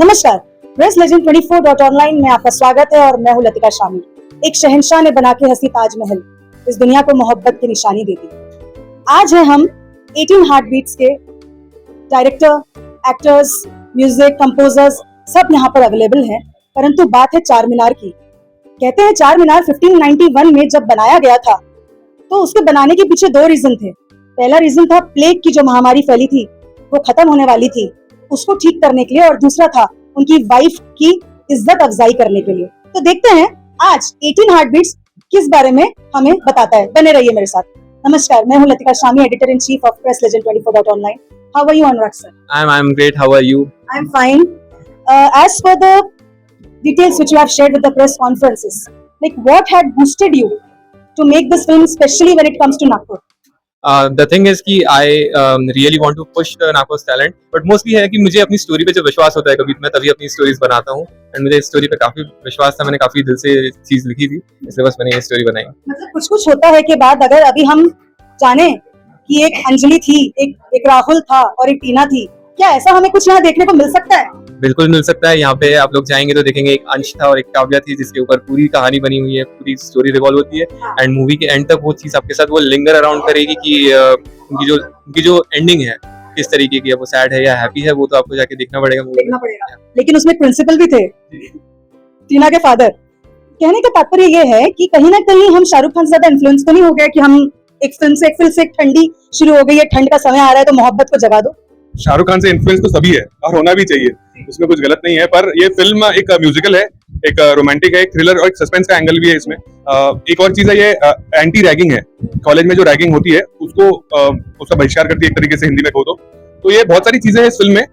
नमस्कार, press Legend 24.online में आपका स्वागत है और मैं हूं लतिका शामी। एक शहंशाह ने बना के हंसी ताजमहल इस दुनिया को मोहब्बत की निशानी दे दी। आज है हम 18 हार्ट बीट्स के डायरेक्टर, एक्टर्स, म्यूजिक कंपोजर्स सब यहाँ पर अवेलेबल हैं, परंतु बात है चार मीनार की। कहते हैं चार मीनार 1591 में जब बनाया गया था तो उसके बनाने के पीछे दो रीजन थे। पहला रीजन था प्लेग की जो महामारी फैली थी वो खत्म होने वाली थी, उसको ठीक करने के लिए, और दूसरा था उनकी वाइफ की इज्जत अफजाई करने के लिए। तो देखते हैं आज 18 हार्ट बीट्स किस बारे में हमें बताता है। बने रहिए मेरे साथ। नमस्कार, मैं हूं Latika Shami, editor in chief of Press Legend 24.online। How are you Anurag sir? I'm great. How are you? I'm fine. As per the details which you have shared with the press conferences, like what had boosted you to make this film, especially when it comes to Nagpur? The thing is कि I really want to push Nagpur's talent, but mostly है कि मुझे अपनी story पे जब विश्वास होता है कभी, मैं तभी अपनी स्टोरीज बनाता हूँ। एंड मुझे इस स्टोरी पे काफी विश्वास था, मैंने काफी दिल से चीज लिखी थी, इसलिए बस मैंने ये स्टोरी बनाई। मतलब कुछ होता है के बाद अगर अभी हम जाने कि एक अंजलि थी, एक राहुल था और एक टीना थी, क्या ऐसा हमें कुछ यहाँ देखने को मिल सकता है? बिल्कुल मिल सकता है। यहाँ पे आप लोग जाएंगे तो देखेंगे एक अंश था और एक काव्या थी, जिसके ऊपर पूरी कहानी बनी हुई है, पूरी स्टोरी रिवॉल्व होती है। एंड मूवी के एंड तक वो चीज आपके साथ वो लिंगर अराउंड करेगी कि उनकी जो एंडिंग है किस तरीके की है, वो सैड है या हैप्पी है, वो तो आपको जाके देखना पड़ेगा। लेकिन उसमें प्रिंसिपल भी थे, टीना के फादर। कहने का तात्पर्य ये है कि कहीं ना कहीं हम शाहरुख खान से ज्यादा इन्फ्लुएंस तो नहीं हो गया कि हम एक फिल्म से एक ठंडी शुरू हो गई है, ठंड का समय आ रहा है तो मोहब्बत को जगा दो। शाहरुख खान से इन्फ्लुएंस तो सभी है और होना भी चाहिए, उसमें कुछ गलत नहीं है। पर ये फिल्म एक म्यूजिकल है, एक रोमांटिक है, एक थ्रिलर और एक सस्पेंस का एंगल भी है इसमें। एक और चीज है, ये एंटी रैगिंग है। कॉलेज में जो रैगिंग होती है उसका बहिष्कार करती है एक तरीके से, हिंदी में कहो तो ये बहुत सारी चीजें हैं इस फिल्म में।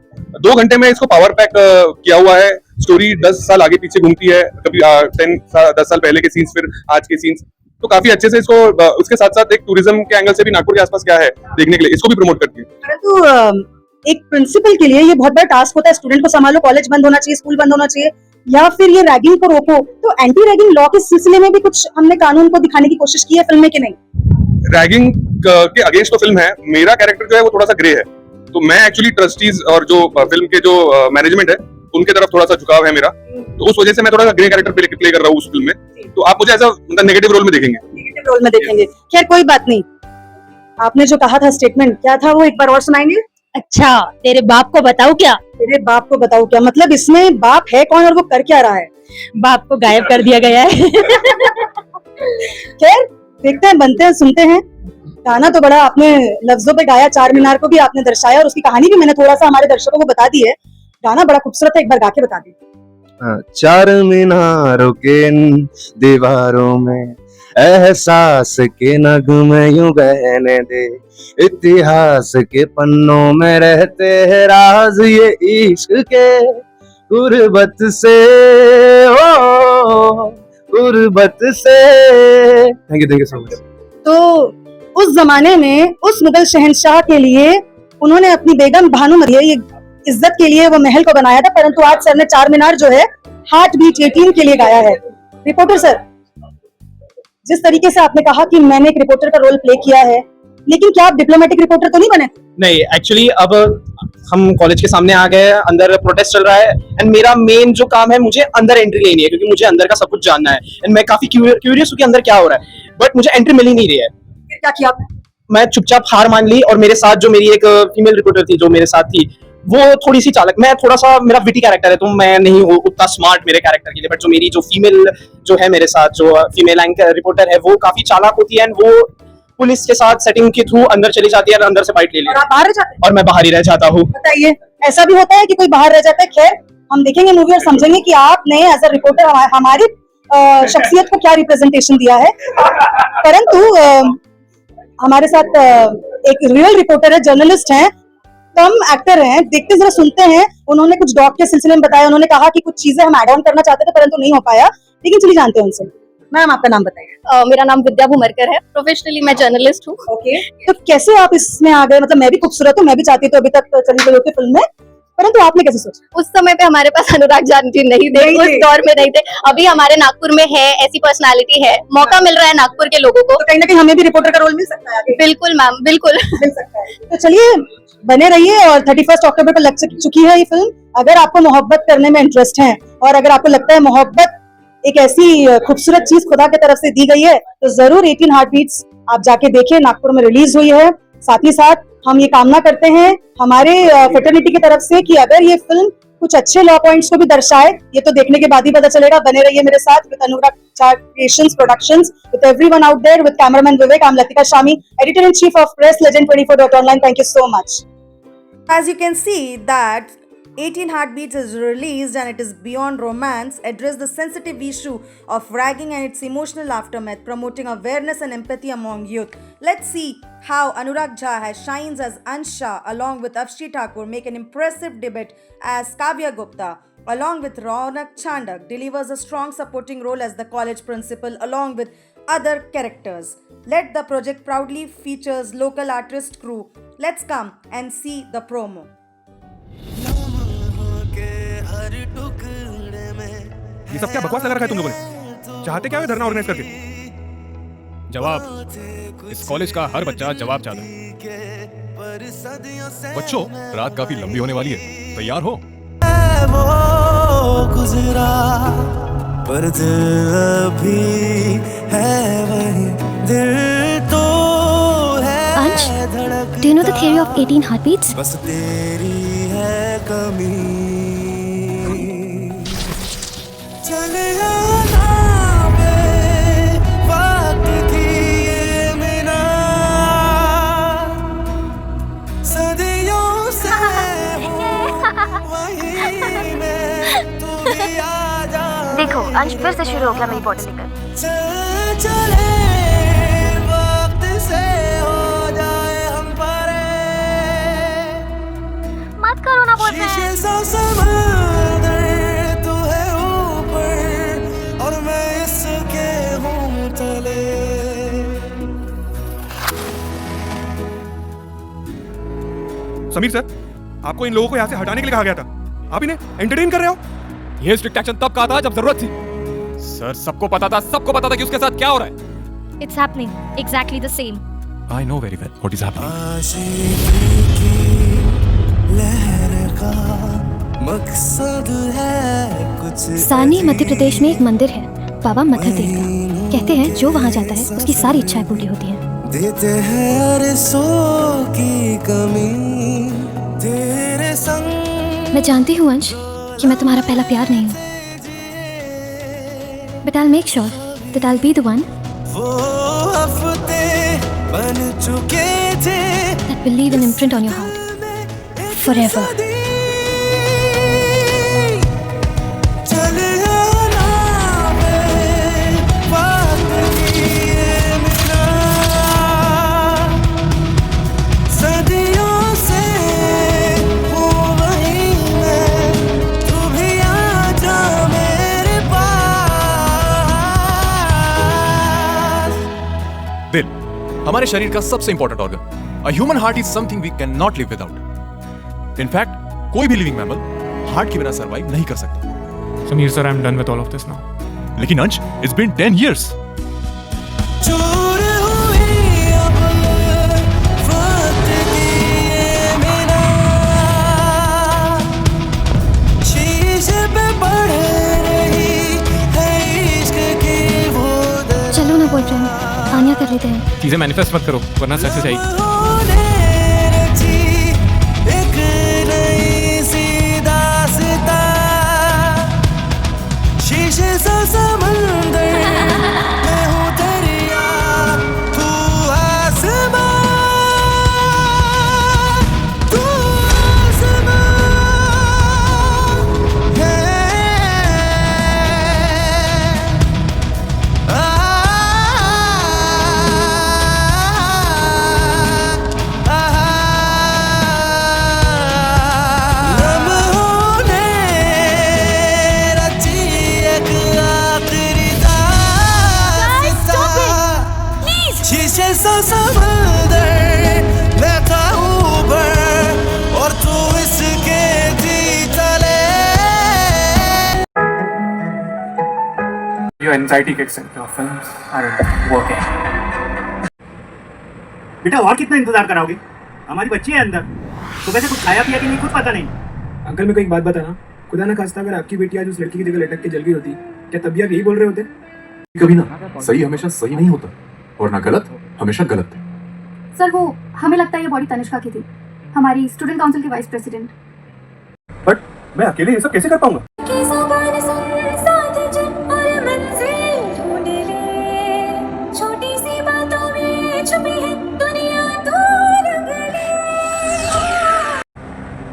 2 घंटे में इसको पावर पैक किया हुआ है। स्टोरी 10 साल आगे पीछे घूमती है, कभी 10 साल पहले के सीन्स, फिर आज के सीन्स, तो काफी अच्छे से इसको, उसके साथ साथ एक टूरिज्म के एंगल से भी नागपुर के आसपास क्या है देखने के लिए, इसको भी प्रमोट करती है। परंतु एक प्रिंसिपल के लिए ये बहुत बड़ा टास्क होता है, स्टूडेंट को संभालो, कॉलेज बंद होना चाहिए, स्कूल बंद होना चाहिए, या फिर ये रैगिंग को रोको। तो एंटी रैगिंग लॉ के सिलसिले में भी कुछ हमने कानून को दिखाने की कोशिश की है फिल्म में कि नहीं? रैगिंग के अगेंस्ट तो फिल्म है। मेरा कैरेक्टर जो है वो थोड़ा सा ग्रे है, तो मैं एक्चुअली ट्रस्टीज और जो फिल्म के जो मैनेजमेंट है उनके तरफ थोड़ा सा झुकाव है मेरा, तो उस वजह से मैं थोड़ा सा ग्रे कैरेक्टर प्ले कर रहा हूँ उस फिल्म में। तो आप मुझे ऐसा नेगेटिव रोल में देखेंगे। नेगेटिव रोल में देखेंगे। खैर कोई बात नहीं, आपने जो कहा था स्टेटमेंट, क्या था वो एक बार और सुनाएंगे? अच्छा, तेरे बाप को बताऊं क्या? तेरे बाप को बताऊं क्या मतलब इसमें बाप है कौन और वो कर क्या रहा है? बाप को गायब कर दिया गया है। खैर देखते हैं, बनते हैं, सुनते हैं। गाना तो बड़ा आपने लफ्जों पे गाया, चार मीनार को भी आपने दर्शाया और उसकी कहानी भी मैंने थोड़ा सा हमारे दर्शकों को बता दी है। गाना बड़ा खूबसूरत है, एक बार गा के बता दी। चार मीनारों के दीवारों में एहसास के नगमे यूं बहने दे, इतिहास के पन्नों में रहते हैं राज ये इश्क के, गुर्बत से ओ गुर्बत से। Thank you so much. तो उस जमाने में उस मुगल शहंशाह के लिए उन्होंने अपनी बेगम भानुमती इज्जत के लिए वो महल को बनाया था, परंतु आज सर ने चार मीनार जो है हार्ट बीट 18 के लिए गाया है। रिपोर्टर सर, जिस तरीके से आपने कहा कि मैंने एक रिपोर्टर का रोल प्ले किया है, लेकिन क्या आप डिप्लोमेटिक रिपोर्टर तो नहीं बने? नहीं, एक्चुअली अब हम कॉलेज के सामने आ गए, अंदर प्रोटेस्ट चल रहा है एंड मेरा मेन जो काम है, मुझे अंदर एंट्री लेनी है क्योंकि मुझे अंदर का सब कुछ जानना है एंड मैं काफी क्यूरियस हूँ कि अंदर क्या हो रहा है, बट मुझे एंट्री मिल ही नहीं रही है। क्या किया आपने? मैं चुपचाप हार मान ली और मेरे साथ जो मेरी एक फीमेल रिपोर्टर थी जो मेरे साथ थी, वो थोड़ी सी चालक, मैं थोड़ा सा, मेरा विटी कैरेक्टर है तो मैं नहीं हूँ उतना स्मार्ट मेरे कैरेक्टर के लिए, बट जो मेरी जो फीमेल जो है मेरे साथ, जो फीमेल एंकर रिपोर्टर है, वो काफी चालाक होती है एंड वो पुलिस के साथ सेटिंग के थ्रू अंदर चली जाती है और अंदर से फाइट ले लेती है। बाहर रह जाते हैं? और मैं बाहर ही रह जाता हूँ। बताइए, ऐसा भी होता है कि कोई बाहर रह जाता है? खैर हम देखेंगे मूवी और समझेंगे कि आपने एज अ रिपोर्टर हमारी शख्सियत को क्या रिप्रेजेंटेशन दिया है। परंतु हमारे साथ एक रियल रिपोर्टर है, जर्नलिस्ट हैं, कम एक्टर हैं। देखते जरा, सुनते हैं। उन्होंने कुछ डॉग के सिलसिले में बताया, उन्होंने कहा कि कुछ चीजें हम ऐड ऑन करना चाहते थे परंतु नहीं हो पाया, लेकिन चलिए जानते हैं उनसे। मैम आपका नाम बताइए। मेरा नाम विद्या भूमरकर है, प्रोफेशनली मैं जर्नलिस्ट हूँ। ओके, तो कैसे आप इसमें आ गए? मतलब मैं भी खूबसूरत हूँ, मैं भी चाहती थी अभी तक चली गई होती फिल्म में, परंतु आपने कैसे सोचा? उस समय पे हमारे पास अनुराग जानकी नहीं थे, उस दौर में नहीं थे। अभी हमारे नागपुर में है, ऐसी पर्सनालिटी है, मौका मिल रहा है नागपुर के लोगों को, तो कहीं ना कहीं हमें भी रिपोर्टर का रोल मिल सकता है आगे? बिल्कुल मैम, बिल्कुल मिल सकता है। तो चलिए बने रहिए और 31 अक्टूबर को लग चुकी है ये फिल्म। अगर आपको मोहब्बत करने में इंटरेस्ट है और अगर आपको लगता है मोहब्बत एक ऐसी खूबसूरत चीज खुदा की तरफ से दी गई है, तो जरूर 18 हार्ट बीट्स आप जाके देखिए। नागपुर में रिलीज हुई है। साथ ही साथ हम ये कामना करते हैं हमारे फ्रेटर्निटी की तरफ से कि अगर ये फिल्म कुछ अच्छे लॉ पॉइंट्स को भी दर्शाए, ये तो देखने के बाद ही पता चलेगा। बने रहिए मेरे साथ with Anurag Jha creations productions, with everyone out there, with cameraman Vivek. I am Latika Shami, editor in chief of Press legend 24.online. Thank you so much. As you can see that 18 Heartbeats is released and it is beyond romance, address the sensitive issue of ragging and its emotional aftermath, promoting awareness and empathy among youth. Let's see how Anurag Jha has shines as Ansha along with Afshi Thakur make an impressive debut as Kavya Gupta along with Raunak Chandak delivers a strong supporting role as the college principal along with other characters. Let the project proudly features local artist crew. Let's come and see the promo. ये सब क्या बकवास लगा रखा है तुम लोगों ने? चाहते क्या है धरना ऑर्गेनाइज करके? जवाब, इस कॉलेज का हर बच्चा जवाब चाहता है। बच्चों, रात काफी लंबी होने वाली है, तैयार हो? वो गुजरा पर दिल अभी है वही, दिल तो है धड़कता। Do you know the theory of 18 heartbeats? बस तेरी है कमी। चले आना बे वक्त की ये मीना, सदियों से वही मैं, तू भी आ जा। देखो, अंश फिर से शुरू हो गया मेरी बॉडी लेकर। चले वक्त से हो जाए हम परे, मत करो ना बोल रहे शीशे सा समंदर तू है ऊपर और मैं इसके हूँ तले। समीर सर, आपको इन लोगों को यहाँ से हटाने के लिए कहा गया था, आप इन्हें एंटरटेन कर रहे हो। ये स्ट्रिक्ट एक्शन तब कहा था जब जरूरत थी। सर, सबको पता था कि उसके साथ क्या हो रहा है। It's happening exactly the same. I know very well what is happening. आशिकी की लहर का मकसद है कुछ। सानी मध्य प्रदेश में एक मंदिर है, बाबा मथर देव का। कहते हैं जो वहाँ जाता है उसकी सारी इच्छाएं पूरी होती हैं। देते हैं अरसों की कमी तेरे संग। मैं जानती हूँ अंश कि मैं तुम्हारा पहला प्यार नहीं हूँ, but I'll make sure that I'll be the one वो हफ्ते बन चुके थे that will leave an imprint on your heart forever. चले आना बे वक्त की ये मीना, सदियों से हूँ वही मैं, तू भी आ जा मेरे पास। दिल हमारे शरीर का सबसे important organ. A human heart is something we cannot live without. In fact, कोई भी लिविंग मैमल हार्ट के बिना सरवाइव नहीं कर सकता। Sameer sir, I'm done with all of this now. लेकिन अंश, it's been 10 years. चूर हुई अब वक्त की ये मीना, शीशे पे बढ़ रही है इश्क की वो दर। चलो ना बॉयफ्रेंड, आनिया कर लेते हैं। चीजें मैनिफेस्ट मत करो वरना सक्सेस आएगी। होने रची एक नई सी दास्तां, शीशे सा समंदर मैं हूँ दरिया, तू आसमां, तू आसमां है। लम्हों ने रची एक आखिरी दास्तां, शीशे सा समंदर मैं था ऊपर और तू इसके जी तले। Your anxiety kicks in. Your films aren't working. बेटा और कितना इंतजार कराओगे? हमारी बच्ची है अंदर। तो वैसे कुछ खाया पिया कि नहीं कुछ पता नहीं। अंकल मेरे को एक बात बताना, खुदा ना खास्ता अगर आपकी बेटी आज उस लड़की की जगह लटक के जल गई होती, क्या तब भी आप यही बोल रहे होते? कभी ना सही हमेशा सही नहीं होता और ना गलत हमेशा गलत। सर वो हमें लगता है ये बॉडी तनिष्का की थी, हमारी स्टूडेंट काउंसिल के वाइस प्रेसिडेंट। बट मैं अकेले ये सब कैसे कर पाऊंगा?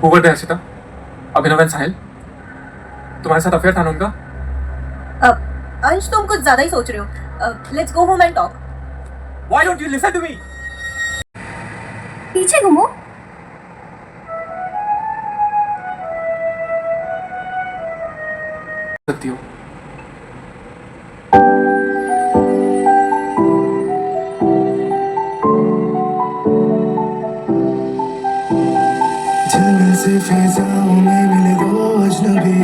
Who were they, Arshita? Abhinav and Sahil? तुम्हारे साथ अफेयर था ना उनका? अंश तुम कुछ ज्यादा ही सोच रहे हो। Let's go home and talk. Why don't you listen to me? पीछे घूमो। सकती हो। जंगल से फिजाओं में मिले दो अजनबी,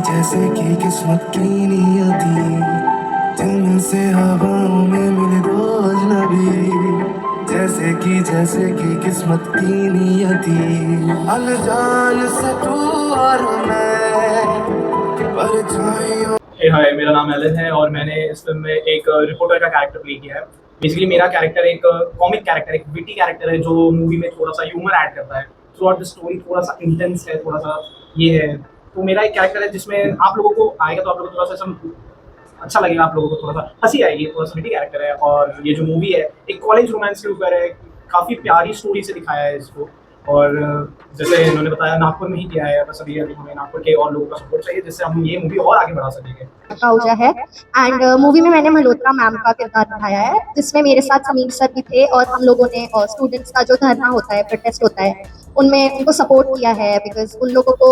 जैसे कि किस्मत की नियति। जंगल से हवाओं में मिले दो अजनबी, जैसे कि किस्मत की नियति। अनजान से तू और मैं परछाइयों। हाय, मेरा नाम एलन है और मैंने इस फिल्म में एक रिपोर्टर का कैरेक्टर प्ले किया है। बेसिकली मेरा कैरेक्टर एक कॉमिक कैरेक्टर, एक विटी कैरेक्टर है जो मूवी में थोड़ा सा ह्यूमर ऐड करता है। थ्रू आउट द स्टोरी थोड़ा सा इंटेंस है, थोड़ा सा ये है। तो मेरा एक कैरेक्टर है जिसमें आप लोगों को आएगा तो आप लोगों को थोड़ा सा अच्छा लगेगा, आप लोगों को थोड़ा सा हंसी आएगी। थोड़ा सा विटी कैरेक्टर है और ये जो मूवी है एक कॉलेज रोमांस के ऊपर है। काफ़ी प्यारी स्टोरी से दिखाया है इसको और जैसे इन्होंने बताया नागपुर में ही किया है। बस अभी हमें नागपुर के और लोगों का सपोर्ट चाहिए जिससे हम ये मूवी और आगे बढ़ा सकेंगे। आहूजा है एंड मूवी में मैंने मल्होत्रा मैम का किरदार निभाया है, जिसमें मेरे साथ समीर सर भी थे और हम लोगों ने स्टूडेंट्स का जो धरना होता है, प्रोटेस्ट होता है, उनमें उनको सपोर्ट किया है बिकॉज उन लोगों को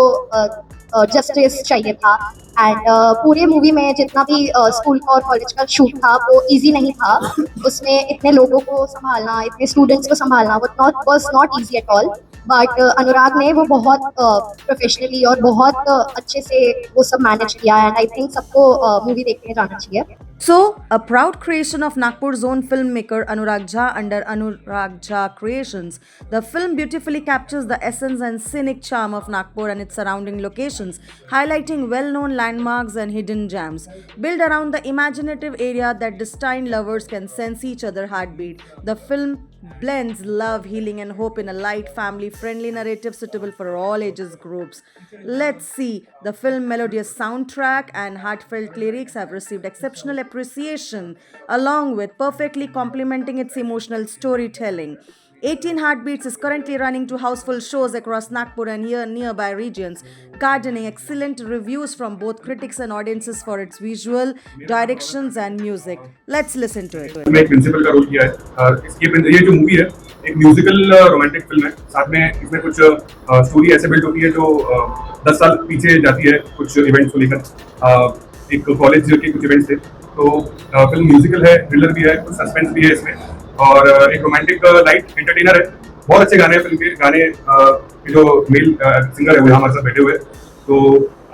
जस्टिस चाहिए था। एंड पूरे मूवी में जितना भी स्कूल का और कॉलेज का शूट था वो इजी नहीं था। उसमें इतने लोगों को संभालना, इतने स्टूडेंट्स को संभालना was not easy at all. But Anurag ने वो बहुत प्रोफेशनली और बहुत अच्छे से वो सब मैनेज किया एंड आई थिंक सबको मूवी देखने जाना चाहिए। So, a proud creation of Nagpur's own filmmaker Anurag Jha under Anurag Jha Creations, the film beautifully captures the essence and scenic charm of Nagpur and its surrounding locations, highlighting well-known landmarks and hidden gems. Built around the imaginative area that destined lovers can sense each other's heartbeat, the film blends love, healing and hope in a light, family-friendly narrative suitable for all ages groups. Let's see. The film melodious soundtrack and heartfelt lyrics have received exceptional appreciation, along with perfectly complementing its emotional storytelling. 18 Heartbeats is currently running to houseful shows across Nagpur and nearby regions, garnering excellent reviews from both critics and audiences for its visual, directions and music. Let's listen to it. मैं एक principal का role किया है। ये जो movie है एक musical romantic film है। साथ में इसमें कुछ स्टोरी ऐसे बिल्ड होती है जो 10 साल पीछे जाती है कुछ इवेंट्स को लेकर। एक कॉलेज के कुछ इवेंट्स थे। तो फिल्म म्यूजिकल है, थ्रिलर भी है, कुछ सस्पेंस भी है इसमें और एक रोमांटिक लाइट एंटरटेनर है। बहुत अच्छे गाने हैं फिल्म के। गाने जो मेल सिंगर है वो हमारे साथ बैठे हुए हैं। तो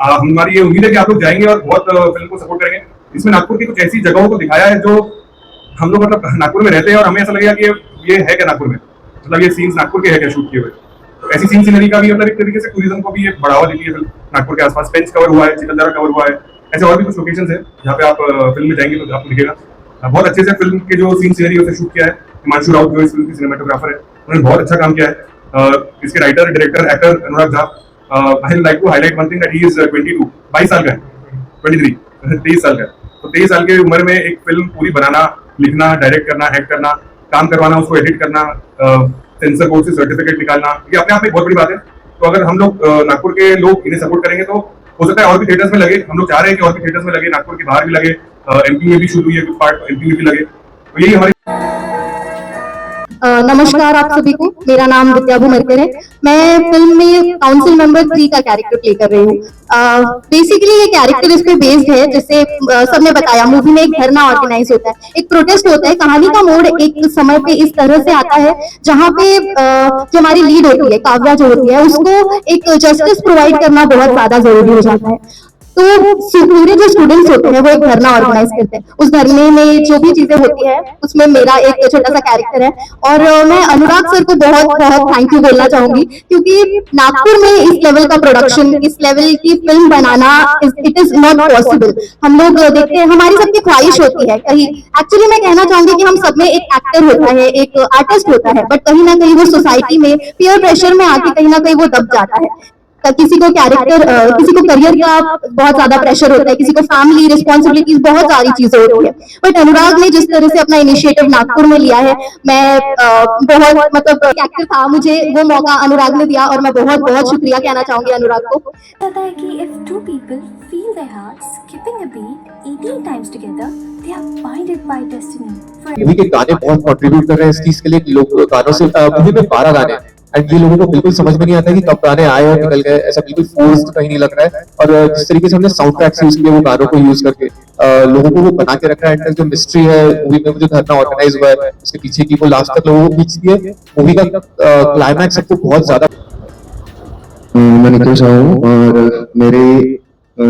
हमारी ये उम्मीद है कि आप लोग जाएंगे और बहुत फिल्म को सपोर्ट करेंगे। इसमें नागपुर की कुछ ऐसी जगहों को दिखाया है जो हम लोग मतलब नागपुर में रहते हैं और हमें ऐसा लगेगा कि ये है क्या नागपुर में, मतलब ये सीन्स नागपुर के है क्या शूट किए हुए। तो ऐसी सीन सीनरी का भी मतलब एक तरीके से टूरिज्म को भी एक बढ़ावा देती है फिल्म। नागपुर के आसपास पेंच कवर हुआ है, चिकलदरा कवर हुआ है, ऐसे और भी कुछ लोकेशंस है जहाँ पे आप फिल्म में जाएंगे तो आपको दिखेगा। बहुत अच्छे से फिल्म के जो सीन सीनरी उसे शूट किया है हिमांशु राउत जो इस फिल्म की सिनेमेटोग्राफर है, उन्होंने बहुत अच्छा काम किया है। इसके writer director actor Anurag Jha, I like to highlight one thing that he is 22 साल का है, 23 साल का है। तो 23 साल की उम्र में एक फिल्म पूरी बनाना, लिखना, डायरेक्ट करना, एक्ट करना, काम करवाना, उसको एडिट करना, सेंसर बोर्ड से सर्टिफिकेट निकालना, ये अपने आप में बहुत बड़ी बात है। तो अगर हम लोग नागपुर के लोग इन्हें सपोर्ट करेंगे तो हो सकता है और भी थिएटर्स में लगे। हम लोग चाह रहे हैं कि और भी थिएटर्स में लगे, नागपुर के बाहर भी लगे, एमपी में भी शुरू हुई है कुछ पार्ट, एमपी में भी लगे। तो यही हमारी नमस्कार आप सभी को, मेरा नाम विद्या भूमरकर है। मैं फिल्म में काउंसिल मेंबर 3 का कैरेक्टर प्ले कर रही हूँ। बेसिकली ये कैरेक्टर इस पे बेस्ड है, जैसे सबने बताया मूवी में एक धरना ऑर्गेनाइज होता है, एक प्रोटेस्ट होता है। कहानी का मोड़ एक समय पे इस तरह से आता है जहाँ पे जो हमारी लीड होती है काव्या जो होती है, उसको एक जस्टिस प्रोवाइड करना बहुत ज्यादा जरूरी हो जाता है। तो पूरे जो स्टूडेंट्स होते हैं वो एक धरना ऑर्गेनाइज करते हैं। उस धरने में जो भी चीजें होती है उसमें मेरा एक छोटा सा कैरेक्टर है और मैं अनुराग सर को बहुत बहुत थैंक यू बोलना चाहूंगी, क्योंकि नागपुर में इस लेवल का प्रोडक्शन, इस लेवल की film banana it is not possible. हम लोग देखते हैं, हमारी सबकी ख्वाहिश होती है कहीं, एक्चुअली मैं कहना चाहूंगी कि हम सब में एक एक्टर होता है, एक आर्टिस्ट होता है, बट कहीं ना कहीं वो सोसाइटी में पीयर प्रेशर में आके कहीं ना कहीं वो दब जाता है। किसी को कैरेक्टर, किसी को करियर का बहुत ज्यादा प्रेशर होता है, किसी को फैमिली रिस्पॉन्सिबिलिटीज, बहुत सारी चीजें होती है। बट अनुराग ने जिस तरह से अपना इनिशिएटिव नागपुर में लिया है, मैं बहुत मतलब एक्टर था, मुझे वो मौका अनुराग ने दिया और मैं बहुत बहुत शुक्रिया कहना चाहूंगी अनुराग को। पता है कि if two people feel their hearts skipping a beat 18 times together, they are binded by destiny. Movie के गाने बहुत कंट्रीब्यूट कर रहे हैं इस चीज के लिए कि लोग गानों से, मूवी में 12 गाने हैं एंड ये लोगों को बिल्कुल समझ में नहीं आता कि कब गाने आए और निकल गए, ऐसा बिल्कुल फोर्स्ड कहीं नहीं लग रहा है। और जिस तरीके से हमने साउंड ट्रैक्स यूज किए वो गानों को यूज करके लोगों को वो बना के रखा है, एंड जो मिस्ट्री है मूवी में, जो धरना ऑर्गेनाइज हुआ है उसके पीछे की, वो लास्ट तक लोगों को खींचती है। मूवी का क्लाइमैक्स सबको बहुत ज्यादा मैं निखिल शाह हूँ और मेरे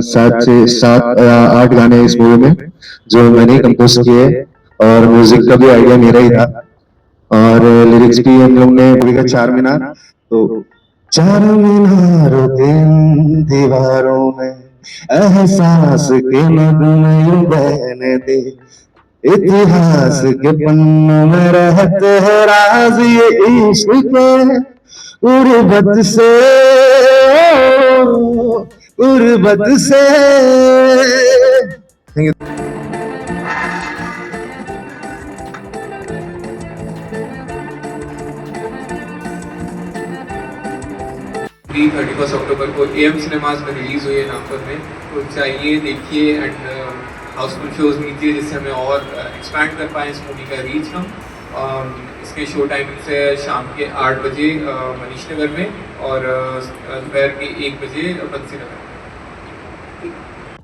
7 से 8 गाने इस मूवी में जो मैंने कंपोज किए और म्यूजिक का भी आइडिया मेरा ही था और लिरिक्स भी हम लोग ने मूवी का 4 मीनार, तो 4 मीनारों के दीवारों में एहसास के नगमे यूं बहने दे, इतिहास के पन्नों में रहते हैं राज ये इश्क के, गुर्बत से गुर्बत से। Thank you. 31 अक्टूबर को AM सिनेमाज में रिलीज हुई है नागपुर में, तो चाहिए देखिए एंड हाउसफुल शोज मीजिए जिससे हमें और एक्सपैंड कर पाएँ इस मूवी का रीच हम। इसके शो टाइमिंग्स है शाम के 8 बजे मनीष नगर में और दोपहर के 1 बजे बंसी नगर में।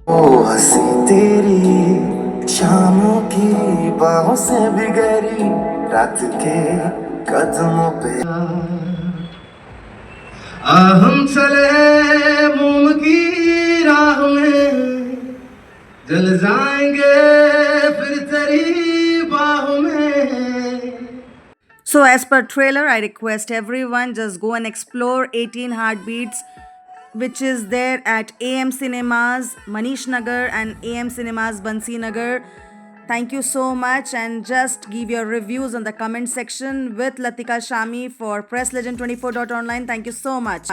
ओ हंसी तेरी शामों की बाहों से बिगड़ी रात के कदमों पे, हम चले मोम की राह में, जल जाएंगे फिर तेरी बाहों में। So as per trailer, I request everyone just go and explore 18 Heartbeats, which is there at AM Cinemas Manish Nagar and AM Cinemas Bansi Nagar. Thank you so much, and just give your reviews on the comment section with Latika Shami for PressLegend24.online. Thank you so much.